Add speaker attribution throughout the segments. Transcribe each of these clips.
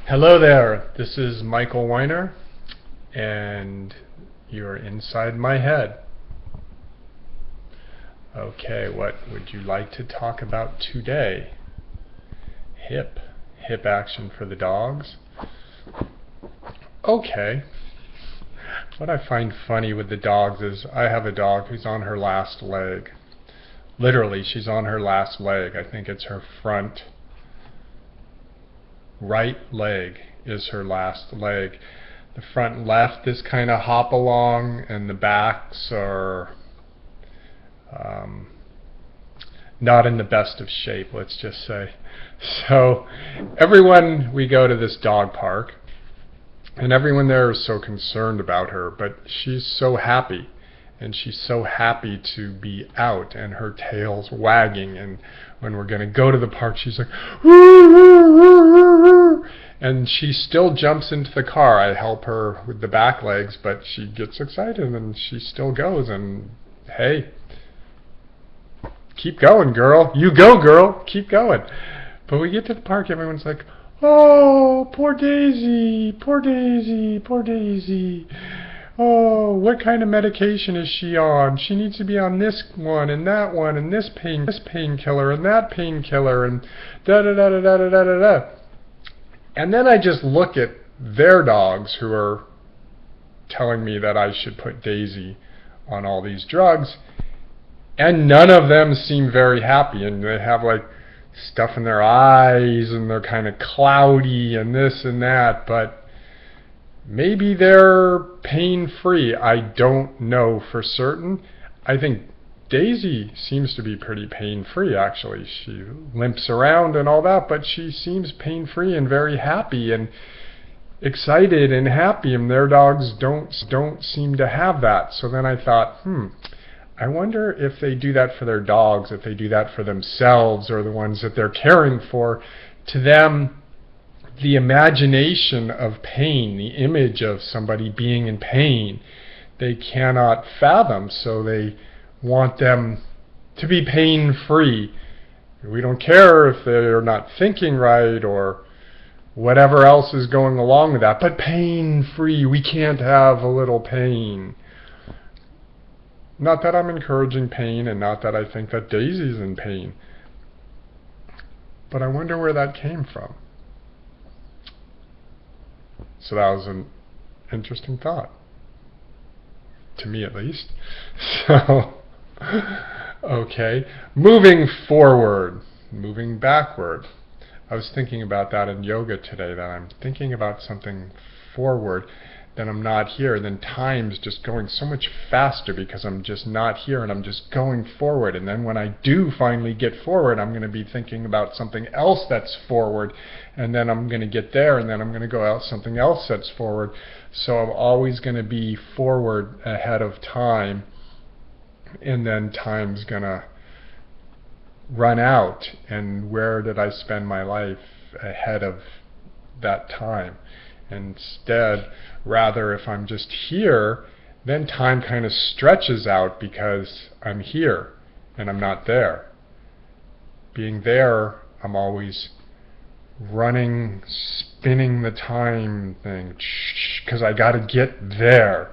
Speaker 1: Hello there, this is Michael Weiner, and you're inside my head. Okay, what would you like to talk about today? Hip action for the dogs. Okay. What I find funny with the dogs is I have a dog who's on her last leg. Literally, she's on her last leg. I think it's her front right leg is her last leg. The front left is kind of hop along, and the backs are not in the best of shape, let's just say. So we go to this dog park, and everyone there is so concerned about her, but she's so happy. And she's so happy to be out, and her tail's wagging, and when we're going to go to the park, she's like, "Woo, woo, woo, woo, woo." And she still jumps into the car. I help her with the back legs, but she gets excited, and she still goes, and hey, keep going, girl. You go, girl. Keep going. But we get to the park, everyone's like, "Oh, poor Daisy, poor Daisy, poor Daisy. Oh, what kind of medication is she on? She needs to be on this one, and this painkiller, and that painkiller, and da da da da da da da da." And then I just look at their dogs who are telling me that I should put Daisy on all these drugs, and none of them seem very happy, and they have like stuff in their eyes, and they're kind of cloudy, and this and that, but maybe they're pain-free. I don't know for certain. I think Daisy seems to be pretty pain-free, actually. She limps around and all that, but she seems pain-free and very happy and excited and happy, and their dogs don't seem to have that. So then I thought, I wonder if they do that for their dogs, if they do that for themselves or the ones that they're caring for. To them, the imagination of pain, the image of somebody being in pain, they cannot fathom, so they want them to be pain-free. We don't care if they're not thinking right or whatever else is going along with that, but pain-free. We can't have a little pain. Not that I'm encouraging pain, and not that I think that Daisy's in pain, but I wonder where that came from. So that was an interesting thought, to me at least. So, okay, moving forward, moving backward. I was thinking about that in yoga today, that I'm thinking about something forward, then I'm not here, then time's just going so much faster because I'm just not here and I'm just going forward, and then when I do finally get forward, I'm going to be thinking about something else that's forward, and then I'm going to get there, and then I'm going to go out something else that's forward. So I'm always going to be forward ahead of time, and then time's going to run out, and where did I spend my life ahead of that time? Instead, rather, if I'm just here, then time kind of stretches out because I'm here and I'm not there. Being there, I'm always running, spinning the time thing, because I got to get there.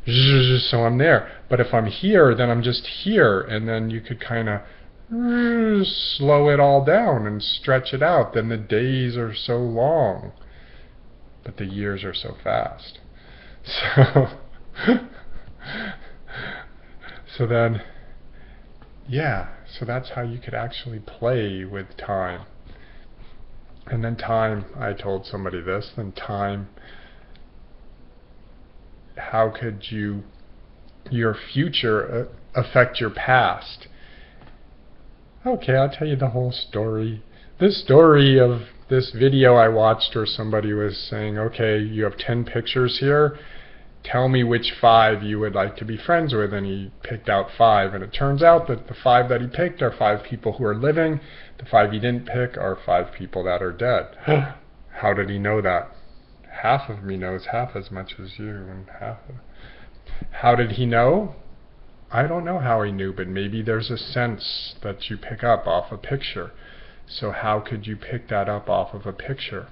Speaker 1: So I'm there. But if I'm here, then I'm just here, and then you could kind of slow it all down and stretch it out. Then the days are so long, but the years are so fast. So then, yeah, so that's how you could actually play with time. And then time, I told somebody this, then time, how could your future affect your past? Okay, I'll tell you the whole story. The story of this video I watched where somebody was saying, okay, you have 10 pictures here. Tell me which 5 you would like to be friends with. And he picked out 5. And it turns out that the 5 that he picked are 5 people who are living. The 5 he didn't pick are 5 people that are dead. How did he know that? Half of me knows half as much as you. And how did he know? I don't know how he knew, but maybe there's a sense that you pick up off a picture. So how could you pick that up off of a picture?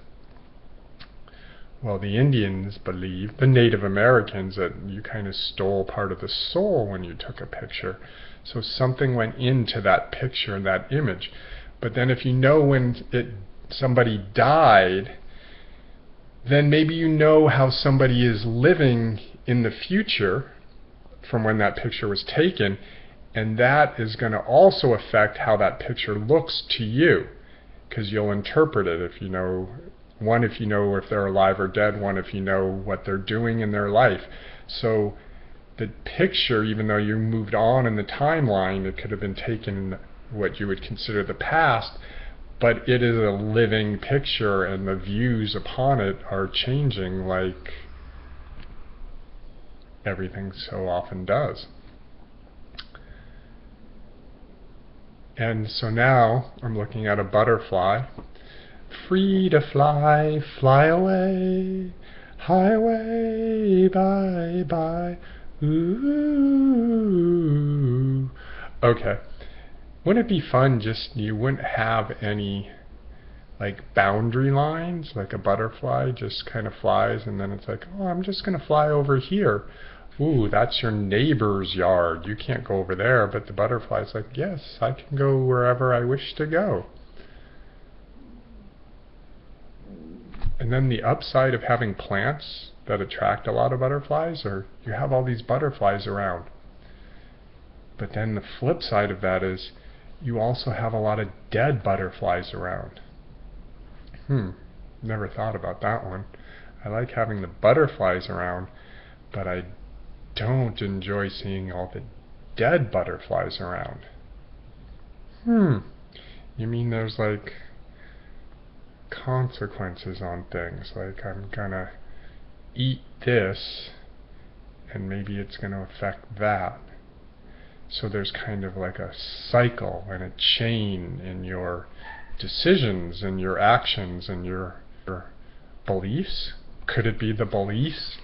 Speaker 1: Well, the Indians believe, the Native Americans, that you kind of stole part of the soul when you took a picture. So something went into that picture, that image. But then if you know when somebody died, then maybe you know how somebody is living in the future from when that picture was taken, and that is going to also affect how that picture looks to you, because you'll interpret it if you know, one, if you know if they're alive or dead, one, if you know what they're doing in their life. So the picture, even though you moved on in the timeline, it could have been taken in what you would consider the past, but it is a living picture, and the views upon it are changing like everything so often does. And so now I'm looking at a butterfly, free to fly, fly away, highway, bye bye, ooh. Okay, wouldn't it be fun just, you wouldn't have any like boundary lines, like a butterfly just kind of flies and then it's like, oh, I'm just going to fly over here. Ooh, that's your neighbor's yard. You can't go over there. But the butterfly's like, yes, I can go wherever I wish to go. And then the upside of having plants that attract a lot of butterflies, or you have all these butterflies around. But then the flip side of that is you also have a lot of dead butterflies around. Never thought about that one. I like having the butterflies around, but I don't enjoy seeing all the dead butterflies around. You mean there's like consequences on things, like I'm gonna eat this and maybe it's gonna affect that. So there's kind of like a cycle and a chain in your decisions and your actions and your beliefs. Could it be the beliefs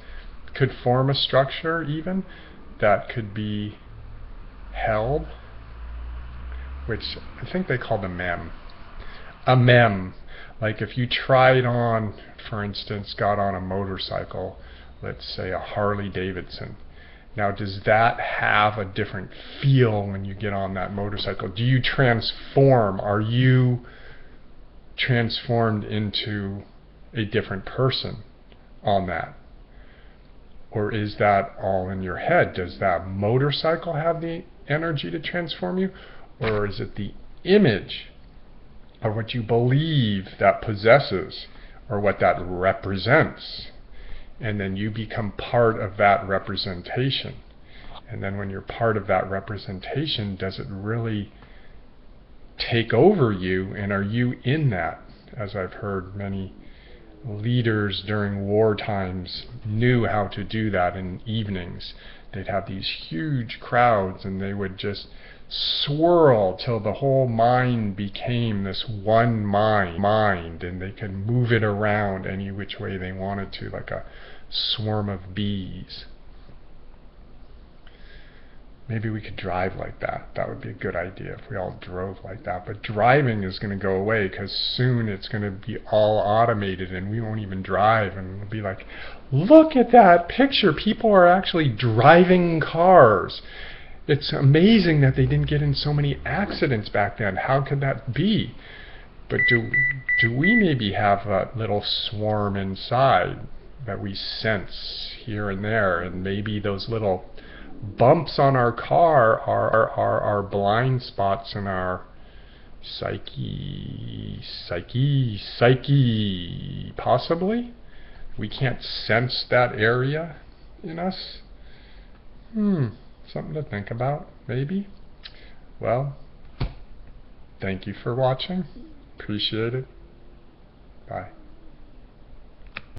Speaker 1: could form a structure even that could be held, which I think they call the mem. A mem. Like if you tried on, for instance, got on a motorcycle, let's say a Harley Davidson. Now does that have a different feel when you get on that motorcycle? Do you transform? Are you transformed into a different person on that? Or is that all in your head? Does that motorcycle have the energy to transform you? Or is it the image of what you believe that possesses, or what that represents? And then you become part of that representation. And then when you're part of that representation, does it really take over you, and are you in that? As I've heard many leaders during war times knew how to do that in evenings. They'd have these huge crowds and they would just swirl till the whole mind became this one mind, and they could move it around any which way they wanted to, like a swarm of bees. Maybe we could drive like that. That would be a good idea if we all drove like that. But driving is going to go away, because soon it's going to be all automated and we won't even drive. And it'll be like, look at that picture. People are actually driving cars. It's amazing that they didn't get in so many accidents back then. How could that be? But do we maybe have a little swarm inside that we sense here and there? And maybe those little bumps on our car are our blind spots in our psyche, possibly? We can't sense that area in us? Something to think about, maybe. Well, thank you for watching. Appreciate it. Bye.